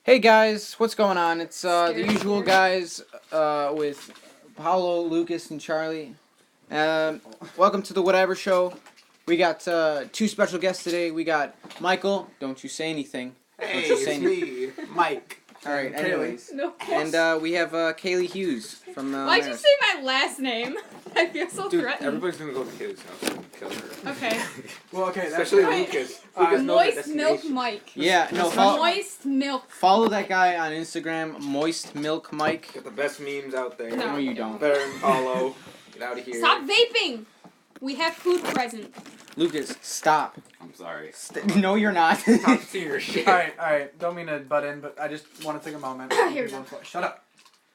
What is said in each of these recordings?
Hey guys, what's going on? It's the Scary usual here. guys with Paolo, Lucas, and Charlie. Welcome to the Whatever Show. We got two special guests today. We got Michael. Don't you say anything. Hey, Don't you say it's me, Mike. All right. Anyways, No. and we have Kaylee Hughes from. Why'd you say my last name? I feel so Dude, threatened. everybody's gonna go to Kaylee's house and kill her. Okay. Well, okay, Especially Wait. Lucas. Lucas knows Moist the Milk destination. Mike. Yeah. No. Follow, Moist Milk. follow that guy on Instagram, Moist Milk Mike. Got the best memes out there. No. No, you don't. Better than Paolo. Get out of here. Stop vaping. We have food present. Lucas, stop. I'm sorry. No, you're not. Stop seeing your shit. alright. Don't mean to butt in, but I just want to take a moment. Here we go. Shut up.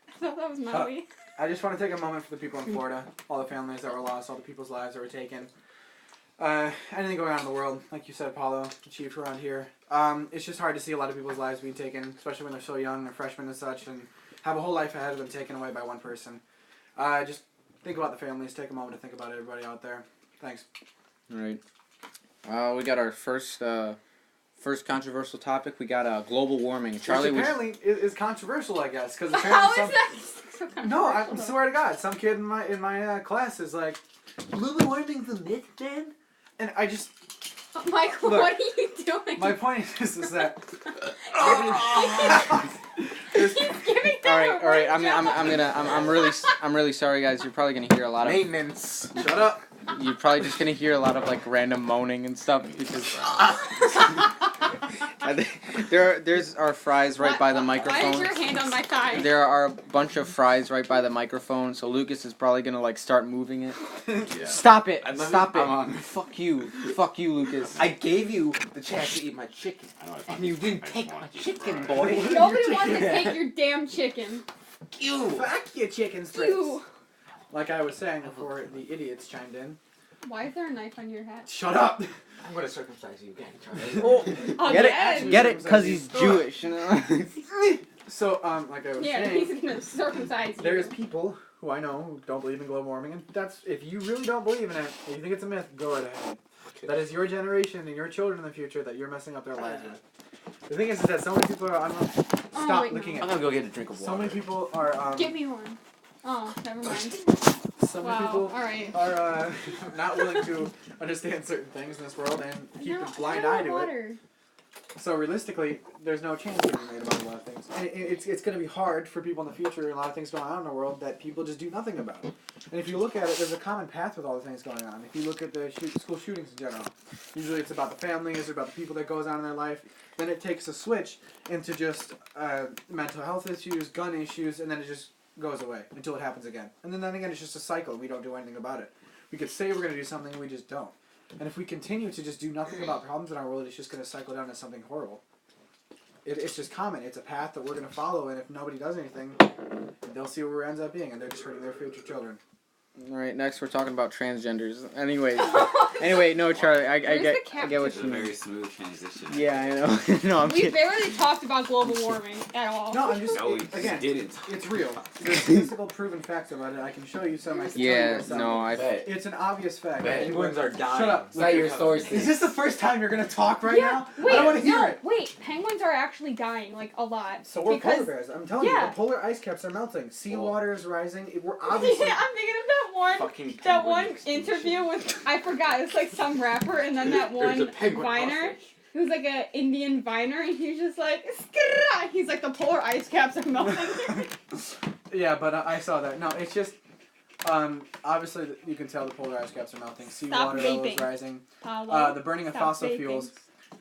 I thought that was Maui. I just want to take a moment for the people in Florida, all the families that were lost, all the people's lives that were taken. Anything going on in the world, like you said, Apollo, achieved around here. It's just hard to see a lot of people's lives being taken, especially when they're so young, they're freshmen and such, and have a whole life ahead of them taken away by one person. Just think about the families. Take a moment to think about everybody out there. Thanks. All right. We got our first controversial topic. We got global warming. Charlie, Which was apparently is controversial, I guess, because How apparently is that so No, I controversial? swear to God, some kid in my class is like, global warming's a myth, man. And I just, Michael, Look, what are you doing? my point is that. He's giving all them right. a I'm really sorry, guys. You're probably gonna hear a lot of. Maintenance. Shut up. You're probably just gonna hear a lot of like random moaning and stuff because there's our fries right by the Why microphone. is your hand on my thigh? There are a bunch of fries right by the microphone, so Lucas is probably gonna like start moving it. Yeah. Stop it! I love Stop it. it! I'm on. Fuck you, Lucas. I gave you the chance to eat my chicken. And you didn't take my chicken, boy. Nobody wants to take your damn chicken. You. Fuck your chicken strips. Ew. Like I was saying before the idiots chimed in. Why is there a knife under your hat? Shut up. I'm gonna circumcise you again, Charlie. Get Again? it? Get it? Cause he's Jewish. You know? So, like I was Yeah, saying, he's gonna circumcise you. there's people who I know who don't believe in global warming, and that's, if you really don't believe in it, if you think it's a myth, go right ahead. That is your generation and your children in the future that you're messing up their lives with. The thing is that so many people are, stop wait, no. looking I'm at gonna go get a drink of water. so many people are, Give me one. Oh, never mind. so many Wow. people Alright. are not willing to understand certain things in this world and keep a blind eye to it. Water. So realistically, there's no change being made about a lot of things. And it's going to be hard for people in the future, a lot of things going on in the world that people just do nothing about. And if you look at it, there's a common path with all the things going on. If you look at the school shootings in general, usually it's about the families or about the people that goes on in their life. Then it takes a switch into just mental health issues, gun issues, and then it just goes away until it happens again. And then again, it's just a cycle. We don't do anything about it. We could say we're going to do something, we just don't. And if we continue to just do nothing about problems in our world, it's just going to cycle down to something horrible. It's just common. It's a path that we're going to follow, and if nobody does anything, they'll see where it ends up being, and they're just hurting their future children. All right, next we're talking about transgenders. Anyway, no, Charlie, I get what It's you a mean. very smooth transition. Yeah, I know. No, I'm We kidding. barely talked about global warming at all. No, I'm just, No, we again, didn't. it's real. There's statistical proven facts about it. I can show you some. I can tell you Yeah, guys some. no, I. It's an obvious fact. Penguins are dying. Shut up. Is that your source? Is this the first time you're going to talk right now? Wait, I don't want to hear no, it. wait. Penguins are actually dying, like, a lot. So we're because, polar bears. I'm telling you, Yeah. the polar ice caps are melting. Seawater is rising. We're Yeah, obviously... I'm thinking of that one. Fucking That penguin one extinction. interview with, I forgot, it's like some rapper, and then that There's a one penguin viner, ostrich. who's like an Indian viner, and he's just like, "Skrrrah!" He's like, the polar ice caps are melting. Yeah, but I saw that. No, it's just... obviously, you can tell the polar ice caps are melting. Seawater level is vaping. rising. Paolo, The burning of stop fossil vaping. fuels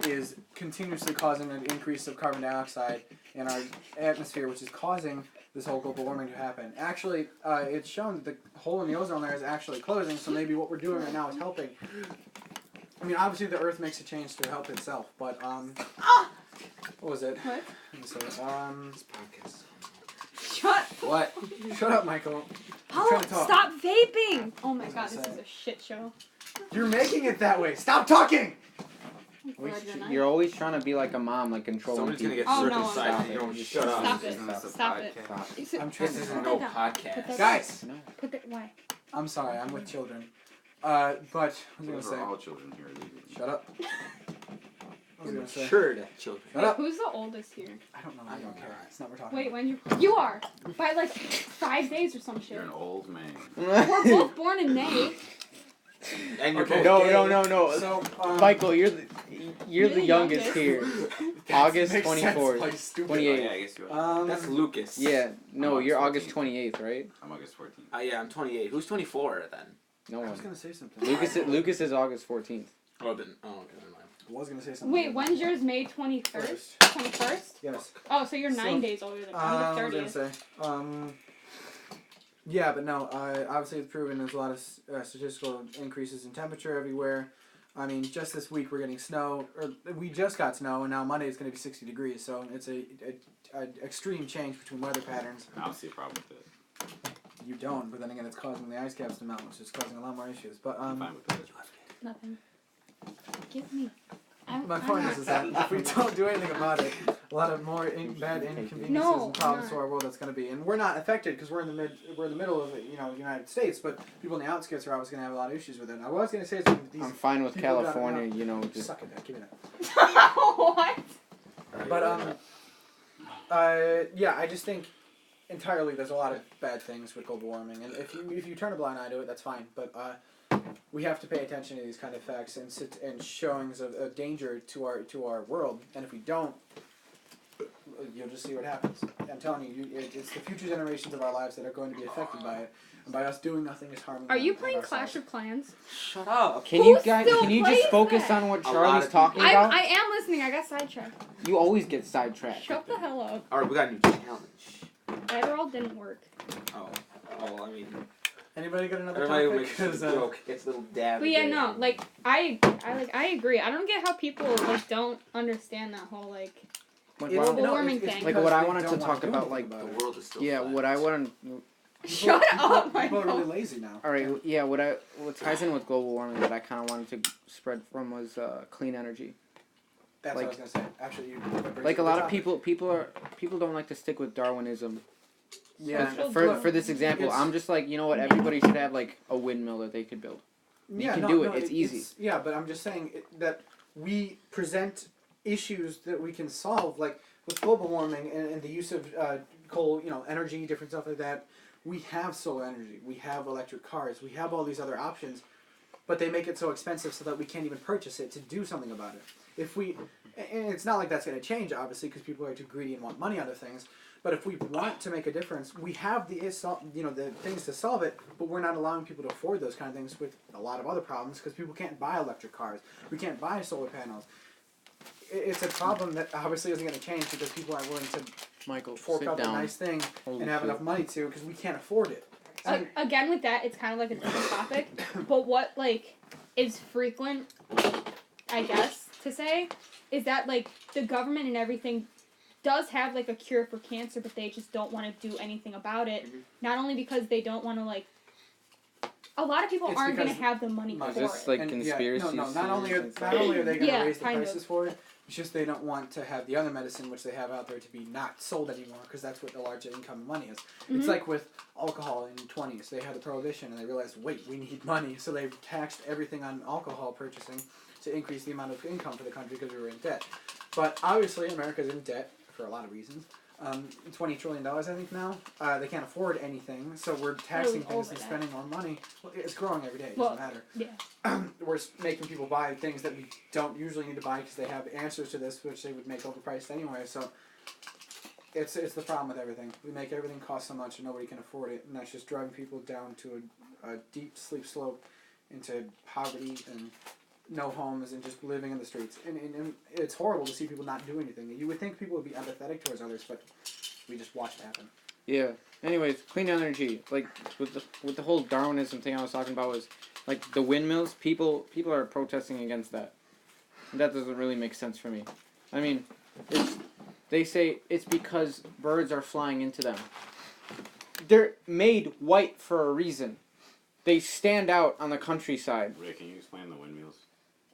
is continuously causing an increase of carbon dioxide in our atmosphere, which is causing this whole global warming to happen. Actually, it's shown that the hole in the ozone layer is actually closing, so maybe what we're doing right now is helping. I mean, obviously the Earth makes a change to help itself, but, what was it? What? Let me see. This podcast. Shut What? Shut up, Michael. I'm Paolo, trying to talk. stop vaping! Oh my What god, was I this is saying? a shit show. You're making it that way. Stop talking! You're always trying to be like a mom, like controlling Someone's gonna people. get Oh, no, circumcised I'm if you not. don't shut up. Stop This it. isn't a Stop it. podcast. Is it- I'm This trying isn't Put no that down. Put podcast. that Guys! No. Put that, why? I'm sorry, I'm with children. But, what was I Those gonna are say? all children here legally. Shut up. I was gonna say. Matured children. Shut Wait, up. who's the oldest here? I don't know. I don't care. It's not what we're talking Wait, about. when you are by like 5 days or some shit. You're an old man. We're both born in May. And you're Okay. both No, gay. no. So, Michael, you're the youngest here. August makes sense 24th. why he's stupid. 28. Oh, yeah, I guess you are. That's Lucas. Yeah, no, I'm you're August August 28th, right? I'm August 14th. Yeah, I'm 28. Who's 24 then? No I one. was gonna say something. Lucas is August 14th. Oh, then. Oh, okay, never mind. I was gonna say something. Wait, when's yours? May 21st? First. 21st? Yes. Oh, so you're So, 9 days older than I'm I the was 30th. gonna say. Yeah, but no. Obviously, it's proven there's a lot of statistical increases in temperature everywhere. I mean, just this week we're getting snow, or we just got snow, and now Monday it's going to be 60 degrees. So it's a extreme change between weather patterns. I don't see a problem with it. You don't, but then again, it's causing the ice caps to melt, which is causing a lot more issues. But I'm fine with it. Nothing. Give me. my point is that if we don't do anything about it, a lot of more bad inconveniences and problems to our world that's going to be. And we're not affected because we're in the middle of the United States, but people in the outskirts are always going to have a lot of issues with it. I was going to say something. These I'm fine with people gotta California, know. you know, just Suck it, give me that. What? But yeah, I just think entirely there's a lot of bad things with global warming, and if you turn a blind eye to it, that's fine. But we have to pay attention to these kind of facts and showings of danger to our world, and if we don't, you'll just see what happens. I'm telling you, it's the future generations of our lives that are going to be affected by it, and by us doing nothing is harming. Are them you and playing ourselves. Clash of Clans? Shut up. Can you Who guys? still Can you just plays focus that? on what A lot Charlie's of talking I about? am listening. I got sidetracked. You always get sidetracked. Shut the hell up. Alright, we got a new challenge. Adderall didn't work. Oh, I mean, Anybody got another everybody will topic? make a 'Cause, joke. Gets a little dab. But yeah, there. no, like I agree. I don't get how people like don't understand that whole like. Like, It's- wow. Global warming it's thing. Like because what I they wanted don't to wanna talk do about, anything like The it. world is still yeah, flat. what I want. Shut up, People are really Michael. lazy now. All right, yeah, what ties in with global warming that I kind of wanted to spread from was clean energy. That's Like- what I was gonna say. Actually, you Like a lot of people don't like to stick with Darwinism. Yeah. Social For good. this example, It's- I'm just like, you know what? Everybody should have like a windmill that they could build. You can do it. It's easy. Yeah, but I'm just saying that we present issues that we can solve, like with global warming and the use of coal, energy, different stuff like that. We have solar energy. We have electric cars. We have all these other options, but they make it so expensive so that we can't even purchase it to do something about it. And it's not like that's going to change, obviously, because people are too greedy and want money out of things. But if we want to make a difference, we have the things to solve it, but we're not allowing people to afford those kind of things with a lot of other problems because people can't buy electric cars. We can't buy solar panels. It's a problem that obviously isn't going to change because people aren't willing to Michael, fork sit out a down. nice thing Holy and have shit. enough money to because we can't afford it. Again, with that, it's kind of like a different topic. But what like is frequent, I guess, to say, is that like the government and everything does have like a cure for cancer, but they just don't want to do anything about it. Mhm. Not only because they don't want to like. A lot of people It's aren't going to because- have the money Is for this it. like And, conspiracy? No. Not only theories and are stuff? they going to Yeah, raise the kind of. prices for it, it's just they don't want to have the other medicine which they have out there to be not sold anymore because that's what the large income money is. It's Mhm. like with alcohol in the 20s. They had the prohibition and they realized, wait, we need money, so they taxed everything on alcohol purchasing to increase the amount of income for the country because we were in debt. But obviously, America's in debt for a lot of reasons. $20 trillion, I think now. They can't afford anything, so we're taxing things over and that. spending more money. Well, it's growing every day. It Well, doesn't matter. Yeah. We're making people buy things that we don't usually need to buy because they have answers to this, which they would make overpriced anyway. So it's the problem with everything. We make everything cost so much and nobody can afford it, and that's just driving people down to a deep sleep slope into poverty and no homes and just living in the streets. And it's horrible to see people not do anything. You would think people would be empathetic towards others, but we just watch it happen. Yeah. Anyways, clean energy. Like with the whole Darwinism thing I was talking about was like the windmills. People are protesting against that. That doesn't really make sense for me. I mean, they say it's because birds are flying into them. They're made white for a reason. They stand out on the countryside. Ray, can you explain the windmills?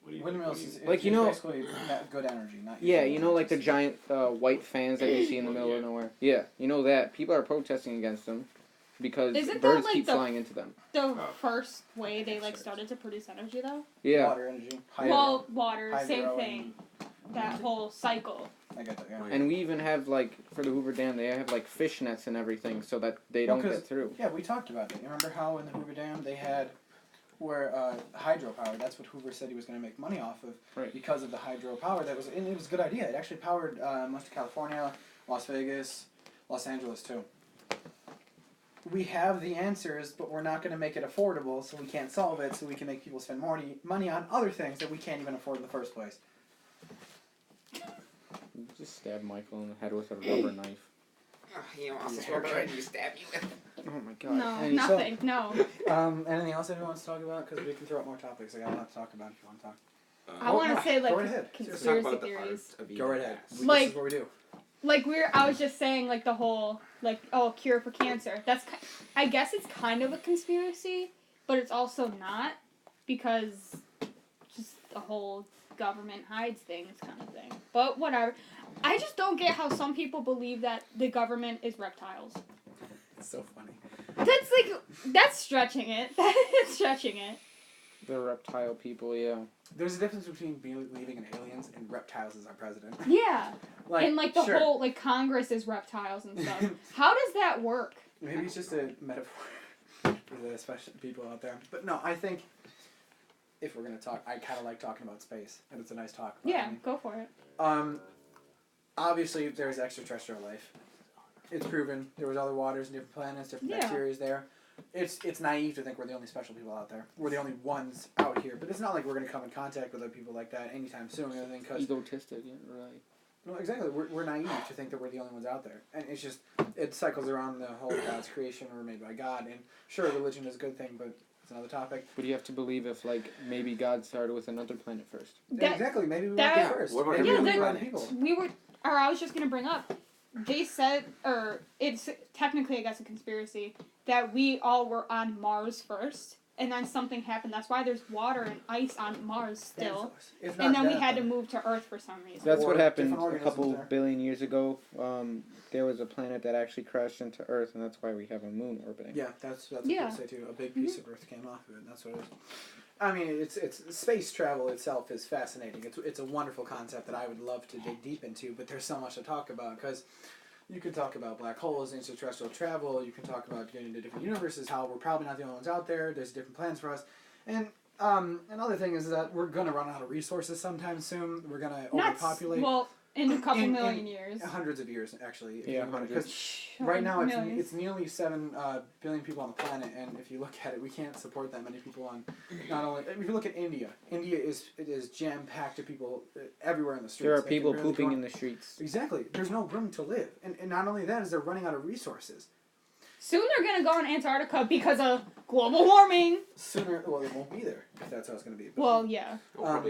What do you Windmills what is do Like, you know- basically good energy, not Yeah, you know, like the giant white fans that you see in the middle of nowhere. Yeah, you know that people are protesting against them because Isn't that, birds like, keep the- flying into them. The first way they like started to produce energy though. Yeah. water energy. Well, water, hydro same and thing. that whole cycle. I get that. Yeah. And we even have like for the Hoover Dam, they have like fish nets and everything so that they don't get through. Yeah, we talked about that. You remember how in the Hoover Dam they had where hydropower? That's what Hoover said he was going to make money off of Right. because of the hydropower. And it was a good idea. It actually powered most of California, Las Vegas, Los Angeles too. We have the answers, but we're not going to make it affordable, so we can't solve it. So we can make people spend more money on other things that we can't even afford in the first place. Just stab Michael in the head with a rubber knife. You know, also rubber you stab you with. Oh my god. No, And nothing. No. Anything else anyone wants to talk about? Because we can throw out more topics. I got a lot to talk about if you want to talk. I want to say go right like ahead. Let's talk conspiracy about the theories. art of Go right ahead. eating Like- This is what we do. Like I was just saying, like the whole like cure for cancer. I guess it's kind of a conspiracy, but it's also not because just the whole government hides things kind of thing. But whatever. I just don't get how some people believe that the government is reptiles. It's so funny. That's stretching it. That's stretching it. The reptile people, yeah. There's a difference between believing in aliens and reptiles as our president. Yeah. And like the sure. whole like Congress is reptiles and stuff. How does that work? Maybe it's just a metaphor for the special people out there. But no, I think if we're gonna talk, I kind of like talking about space, and it's a nice talk. About Yeah, go for it. Obviously there's extraterrestrial life. It's proven there was other waters and different planets, different Yeah. bacteria there. It's naive to think we're the only special people out there. We're the only ones out here. But it's not like we're gonna come in contact with other people like that anytime soon. I think because Egotistic, yeah, right. no, exactly. We're naive to think that we're the only ones out there, and it's just it cycles around the whole God's creation. We're made by God, and sure, religion is a good thing, but it's another topic. But you have to believe if like maybe God started with another planet first. Yeah, exactly. Maybe we that- were first. What about Maybe every we other were planet? people. I was just gonna bring up, they said, or it's technically I guess a conspiracy, that we all were on Mars first, and then something happened. That's why there's water and ice on Mars still, If not and then we that, had to move to Earth for some reason. That's Or what happened different a organisms couple there. billion years ago. There was a planet that actually crashed into Earth, and that's why we have a moon orbiting. Yeah, that's what Yeah. people say too. A big piece of Earth came off of it. And that's what it is. I mean, it's space travel itself is fascinating. It's a wonderful concept that I would love to dig deep into. But there's so much to talk about because you could talk about black holes, extraterrestrial travel. You can talk about getting into different universes. How we're probably not the only ones out there. There's different plans for us. And another thing is that we're gonna run out of resources sometime soon. We're gonna overpopulate. Well, in a couple In- million years. Hundreds of years, actually. If you Yeah, think about it. 'Cause Shh, right now millions. it's nearly 7 billion people on the planet, and if you look at it, we can't support that many people on. Not only if you look at India, it is jam packed of people everywhere in the streets. There are They can people barely pooping go- in the streets. Exactly. There's no room to live, and not only that is they're running out of resources. Soon they're gonna go in Antarctica because of global warming. Sooner, well, it won't be there if that's how it's going to be. But, Well, yeah.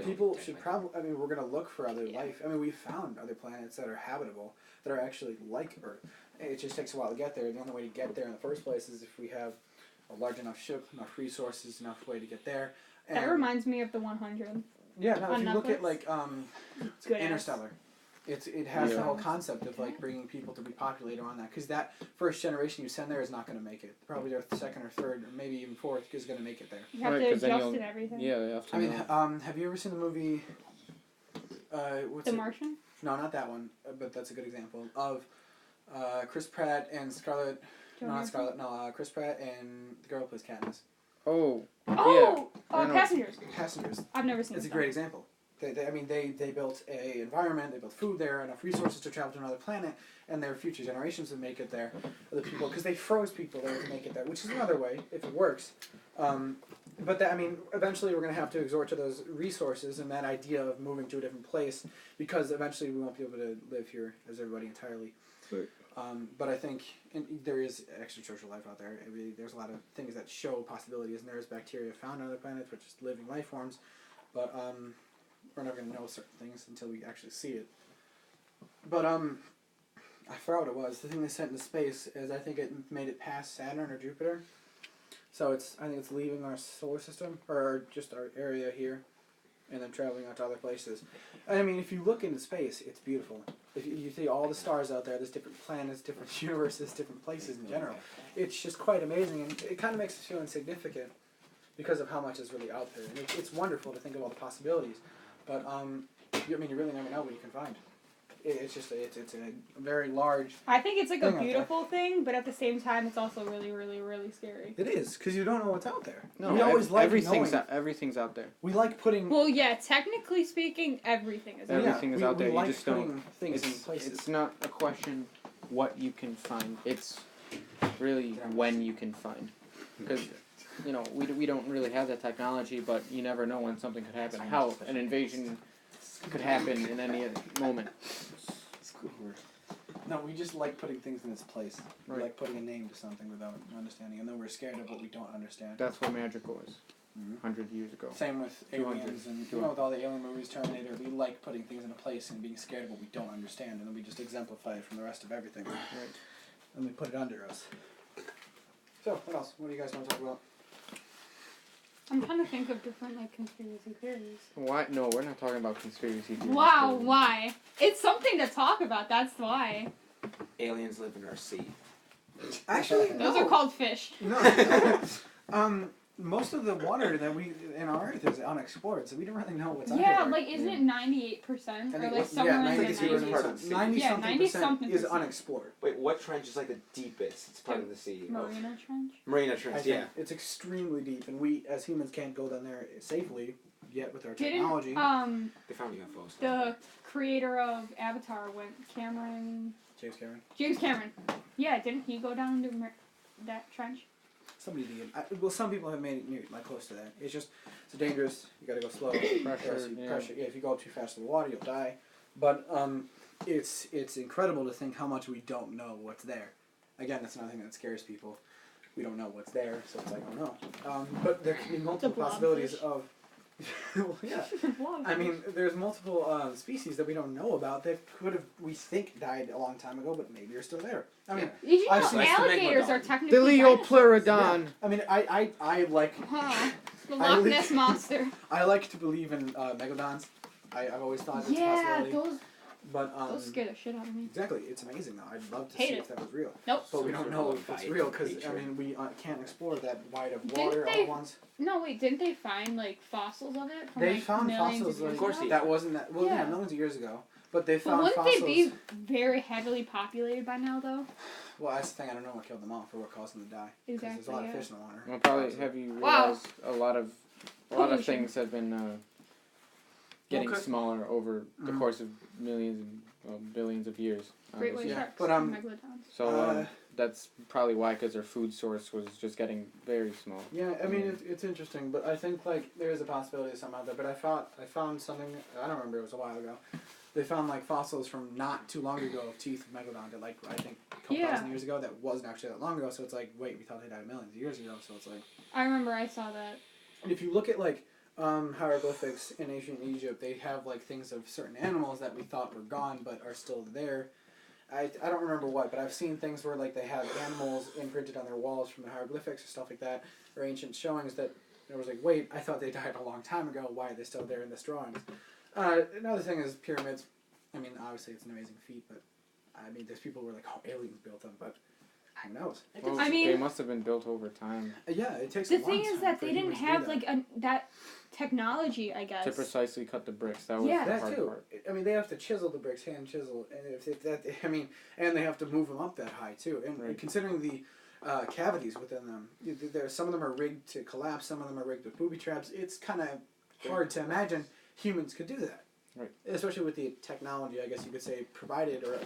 people should probably. I mean, we're going to look for other life. I mean, we found other planets that are habitable, that are actually like Earth. It just takes a while to get there. The only way to get there in the first place is if we have a large enough ship, enough resources, enough way to get there. And That reminds me of the 100. yeah, no. If on you look at Netflix. like Good Interstellar, it has Yeah. the whole concept of like bringing people to be populated on that because that first generation you send there is not going to make it. Probably their second or third or maybe even fourth is going to make it there. You have Right, to 'cause then adjust you'll- and everything. Yeah, you have to I mean, know. have you ever seen the movie? What's The it? Martian? No, not that one, but that's a good example of Chris Pratt and Scarlett. No, not Johansson? Scarlett. No, Chris Pratt and the girl who plays Katniss. Oh, Oh! I know. Passengers. Passengers. I've never seen It's a this great one. example. They built a environment, they built food there, enough resources to travel to another planet, and their future generations would make it there. The people, because they froze people there to make it there, which is another way if it works. But eventually we're going to have to exhort to those resources and that idea of moving to a different place, because eventually we won't be able to live here as everybody entirely. Right. But I think there is extraterrestrial life out there. I mean, there's a lot of things that show possibilities, and there is bacteria found on other planets, which is living life forms. But we're never going to know certain things until we actually see it. But I forgot what it was. The thing they sent into space is I think it made it past Saturn or Jupiter. So I think it's leaving our solar system or just our area here, and then traveling out to other places. I mean, if you look into space, it's beautiful. If you see all the stars out there, there's different planets, different universes, different places in general. It's just quite amazing, and it kind of makes us feel insignificant because of how much is really out there. And it's wonderful to think of all the possibilities. But I mean, you really never know what you can find. It's just it's a very large. I think it's like a Thing out there. beautiful thing, but at the same time, it's also really, really, really scary. It is because you don't know what's out there. No, we always like everything's knowing. everything's out there. We like putting. Well, yeah, technically speaking, everything is. Everything is out there. We You like just don't. putting things in It's, places. it's not a question what you can find. It's really when you can find. Because, you know, we don't really have that technology, but you never know when something could happen. How an invasion could happen in any moment. No, we just like putting things in its place. We Right. like putting a name to something without understanding, and then we're scared of what we don't understand. That's what magical was. Mhm. 100 years ago. Same with 200. aliens and with all the alien movies, Terminator. We like putting things in a place and being scared of what we don't understand, and then we just exemplify it from the rest of everything. Right. And we put it under us. So, what else? What do you guys want to talk about? I'm trying to think of different like conspiracy theories. Why? No, we're not talking about conspiracy theories. Wow, Kaylee. why? It's something to talk about. That's why. Aliens live in our sea. Actually, Those are called fish. No. Most of the water that we in our Earth is unexplored, so we don't really know what's under Yeah, there. like isn't it 98% or like yeah, somewhere in the 92% 90s? 90 Yeah, something 90-something percent is percent. unexplored. Wait, what trench is like the deepest? It's part of the sea. Marina Trench. Marina I Trench, think yeah. it's extremely deep, and we as humans can't go down there safely yet with our Didn't technology. They found UFOs. the creator of Avatar went James Cameron. James Cameron. Yeah, didn't he go down into that trench? Somebody did. Well, some people have made it near, like close to that. It's just it's dangerous. You gotta go slow. Pressure, yeah. Pressure. Yeah, if you go too fast to the water, you'll die. But it's incredible to think how much we don't know what's there. Again, that's another thing that scares people. We don't know what's there, so it's like, oh no. But there can be multiple blobfish. possibilities of. Well, yeah. Wow. I mean, there's multiple species that we don't know about that could have, we think, died a long time ago, but maybe are still there. I mean, Did you I've know seen- alligators Megalodon. are technically The dinosaurs? Leopleurodon. I mean, I like Huh. The I Loch li- Ness Monster. I like to believe in megalodons. I've always thought it's a Yeah, possibility. those But scare the shit out of me. exactly, it's amazing though. I'd love to Hate see it. if that was real. Nope. But we Some don't sort know of if it's bite real because creature. we can't explore that wide of Didn't water all they- at once. No, wait, didn't they find like fossils of it from They like found millions fossils of years Of course ago? they- that wasn't that well, yeah, Yeah. millions of years ago. But they But found wouldn't fossils. they be very heavily populated by now, though? Well, that's the thing. I don't know what killed them off or what caused them to die. 'Cause there's a lot Exactly, of yeah. fish in the water. Well, probably have you Wow. realized a lot of Pollution. things have been getting Okay. smaller over the Mhm. course of millions and billions of years. Great white obviously. Yeah, sharks, but, megalodons. So that's probably why, because their food source was just getting very small. Yeah, I mean it's interesting, but I think like there is a possibility of something out there. But I found something. I don't remember. It was a while ago. They found like fossils from not too long ago of teeth of megalodon that like I think a couple Yeah. thousand years ago that wasn't actually that long ago. So it's like wait, we thought they died millions of years ago. So it's like I remember I saw that. and if you look at like hieroglyphics in ancient Egypt, they have like things of certain animals that we thought were gone but are still there. I don't remember what, but I've seen things where like they have animals imprinted on their walls from the hieroglyphics or stuff like that, or ancient showings that I was like, wait, I thought they died a long time ago. Why are they still there in this drawings? Another thing is pyramids. I mean, obviously it's an amazing feat, but I mean, there's people who are like, oh, aliens built them, but who knows? Well, I mean- they must have been built over time Yeah, it takes. The a long thing is time that for they didn't humans to do have that. like that technology, I guess. to precisely cut the bricks. That was Yeah. the That hard too. part. I mean, they have to chisel the bricks, hand chisel, and if that, I mean, and they have to move them up that high too. And Right. considering the cavities within them, there some of them are rigged to collapse, some of them are rigged with booby traps. It's kind of hard to imagine humans could do that. Right. Especially with the technology, I guess you could say, provided or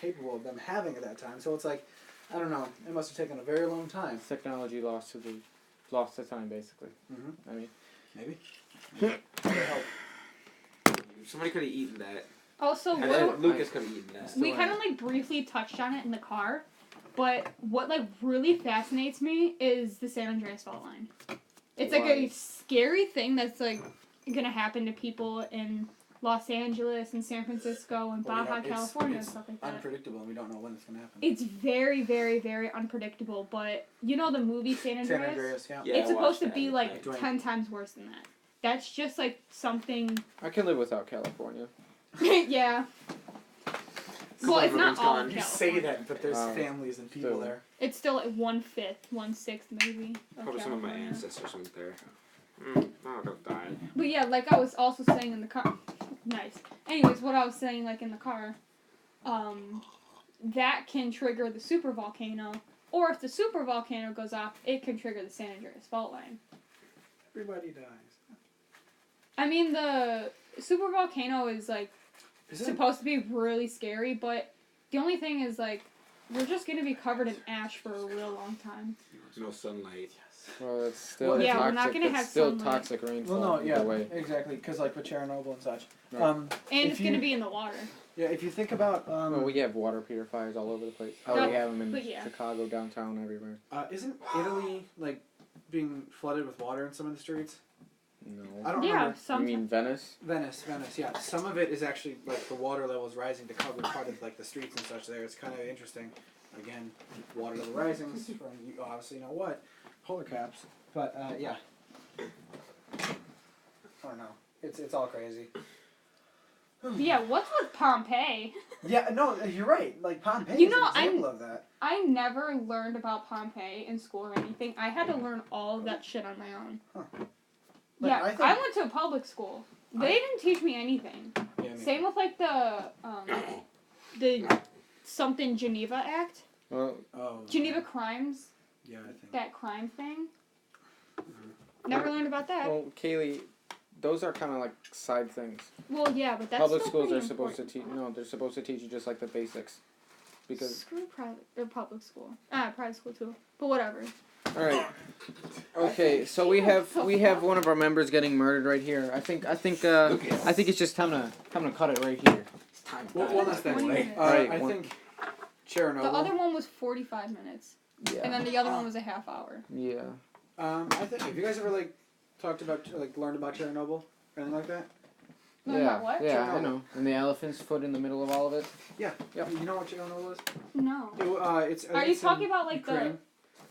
capable of them having at that time. So it's like, I don't know. It must have taken a very long time. Technology lost to time, basically. Mm-hmm. I mean, Maybe. Somebody could have eaten that. Also, And what, then Lucas could have eaten that. we kind of like briefly touched on it in the car, but what like really fascinates me is the San Andreas fault line. It's like a Why? scary thing that's like gonna happen to people in Los Angeles and San Francisco and Well, we Baja don't- it's- California and it's stuff like that. Unpredictable, and we don't know when it's going to happen. It's very, very, very unpredictable, but you know the movie San Andreas? San Andreas, yeah. Yeah, It's I supposed watched to that. be like Dwayne. 10 times worse than that. That's just like something. I can live without California. Yeah. Well, it's not all of You California. say that, but there's Wow. families and people Still. there. It's still like 1/5, 1/6 maybe. Of Probably some of my California. ancestors went there. I'm not gonna die. But yeah, like I was also saying in the car. Nice. Anyways, what I was saying, like in the car, that can trigger the super volcano, or if the super volcano goes off, it can trigger the San Andreas fault line. Everybody dies. I mean, the super volcano is like supposed to be really scary, but the only thing is like we're just gonna be covered in ash for a real long time. There's no sunlight. Well, it's still Well, toxic. yeah, we're not gonna it's have still sunlight. toxic rainfall. Well, no, either yeah, way. exactly, because like with Chernobyl and such. Right. And If it's you- gonna be in the water. Yeah, if you think about Well, we have water purifiers all over the place. Oh, No, we have them in but yeah. Chicago, downtown, everywhere. isn't Italy like being flooded with water in some of the streets? No. I don't Yeah, remember. You some. mean Venice? Venice, yeah. Some of it is actually like the water level is rising to cover part of like the streets and such. There, it's kind of interesting. Again, water level rising from you obviously know what, polar caps. But yeah, I don't know. It's all crazy. Yeah, what's with Pompeii? Yeah, no, you're right. Like Pompeii You is know, an example of that. I never learned about Pompeii in school or anything. I had to learn all of that shit on my own. Huh. Like, Yeah, I think- I went to a public school. They didn't teach me anything. Yeah, Same with like the something Geneva Act, Well, Oh. Geneva Crimes, Yeah, I think. that crime thing. Never learned about that. well, Kaylee, those are kind of like side things. Well, yeah, but that's Public still schools pretty are supposed to important. teach. No, they're supposed to teach you just like the basics. Because Screw private or public school. Private school too. But whatever. all right, okay. So we have one of our members getting murdered right here. I think it's just time to cut it right here. It's time. One last thing. 20 minutes. Right, I one- think Chernobyl. The other one was 45 minutes, and Yeah. then the other one was a half hour. Yeah. I think. Have you guys ever like talked about like learned about Chernobyl, anything like that? Learn about what? Yeah, I Chernobyl. know. And the elephant's foot in the middle of all of it. Yeah. Yep. You know what Chernobyl is? No. It's. Are you it's talking in about like Ukraine?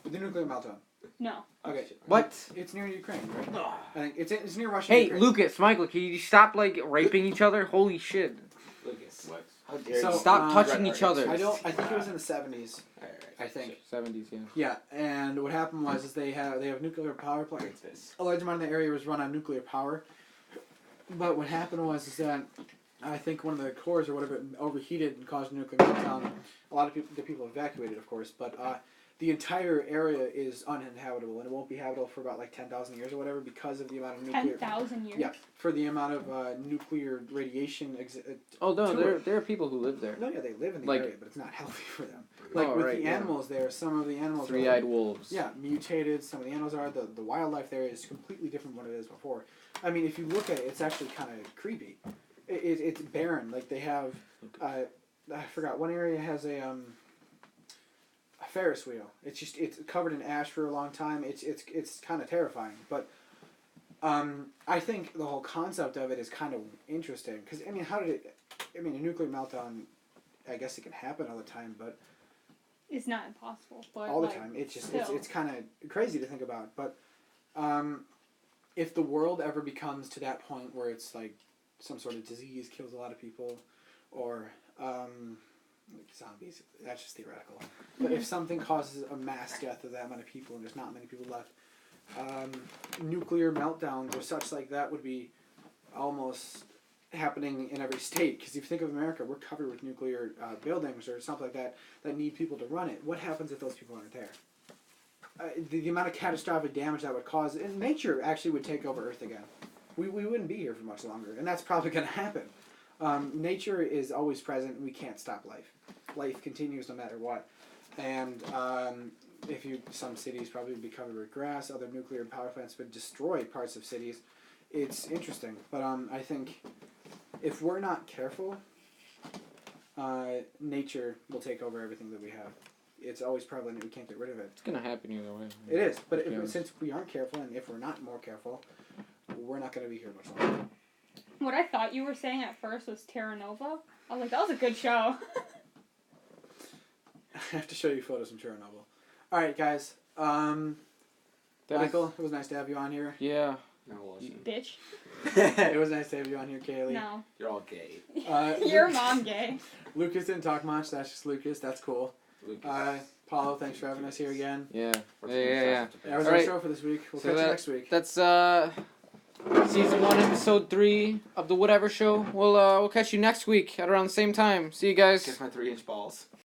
The nuclear meltdown. No. Okay. What? It's near Ukraine, right? I think it's near Russia. Hey, Ukraine. Lucas, Michael, can you stop like raping each other? Holy shit! Lucas. What? How dare So, you? Stop touching Right, each right. other. I think it was in the 70s. Alright, I think. 70s, yeah. Yeah, and what happened was is they have nuclear power plants. What's this? A large amount of the area was run on nuclear power. But what happened was is that I think one of the cores or whatever overheated and caused a nuclear meltdown. A lot of people evacuated, of course, but the entire area is uninhabitable, and it won't be habitable for about like 10,000 years or whatever because of the amount of nuclear. 10,000 years. Yeah, for the amount of nuclear radiation. Oh no, Tour. there are people who live there. No, yeah, they live in the Like- area, but it's not healthy for them. Like Oh, with right, the yeah. animals there, some of the animals are Three-eyed wolves. yeah, mutated. Some of the animals are. The wildlife there is completely different from what it is before. I mean, if you look at it, it's actually kind of creepy. It's barren. Like they have, I forgot, one area has a Ferris wheel. It's covered in ash for a long time. It's kind of terrifying. But I think the whole concept of it is kind of interesting. Because, I mean, a nuclear meltdown, I guess it can happen all the time, but It's not impossible, but all the like, time. It's just still. it's kind of crazy to think about. But if the world ever becomes to that point where it's like some sort of disease kills a lot of people, or like zombies, that's just theoretical. But if something causes a mass death of that amount of people and there's not many people left, nuclear meltdowns or such like that would be almost happening in every state. Because if you think of America, we're covered with nuclear buildings or something like that that need people to run it. What happens if those people aren't there? The amount of catastrophic damage that would cause, and nature actually would take over Earth again. We wouldn't be here for much longer, and that's probably going to happen. Nature is always present, and we can't stop life. Life continues no matter what. And some cities probably would be covered with grass, other nuclear power plants would destroy parts of cities. It's interesting, but I think if we're not careful, nature will take over everything that we have. It's always prevalent, and we can't get rid of it. It's gonna happen either way. It is, but Yeah. since we aren't careful, and if we're not more careful, we're not going to be here much longer. What I thought you were saying at first was Terra Nova. I was like, that was a good show. I have to show you photos from Chernobyl. All right, guys. That is- Michael, it was nice to have you on here. Yeah. No, it wasn't. Bitch. It was nice to have you on here, Kaylee. No. You're all gay. Your mom gay. Lucas didn't talk much. That's just Lucas. That's cool. Lucas. Paulo, thanks for having us here again. Yeah. What's Yeah. gonna Yeah. stop the That was All our right. show for this week. We'll So catch you that- next week. That's Season 1, Episode 3 of the Whatever Show. We'll catch you next week at around the same time. See you guys. Kiss my 3-inch balls.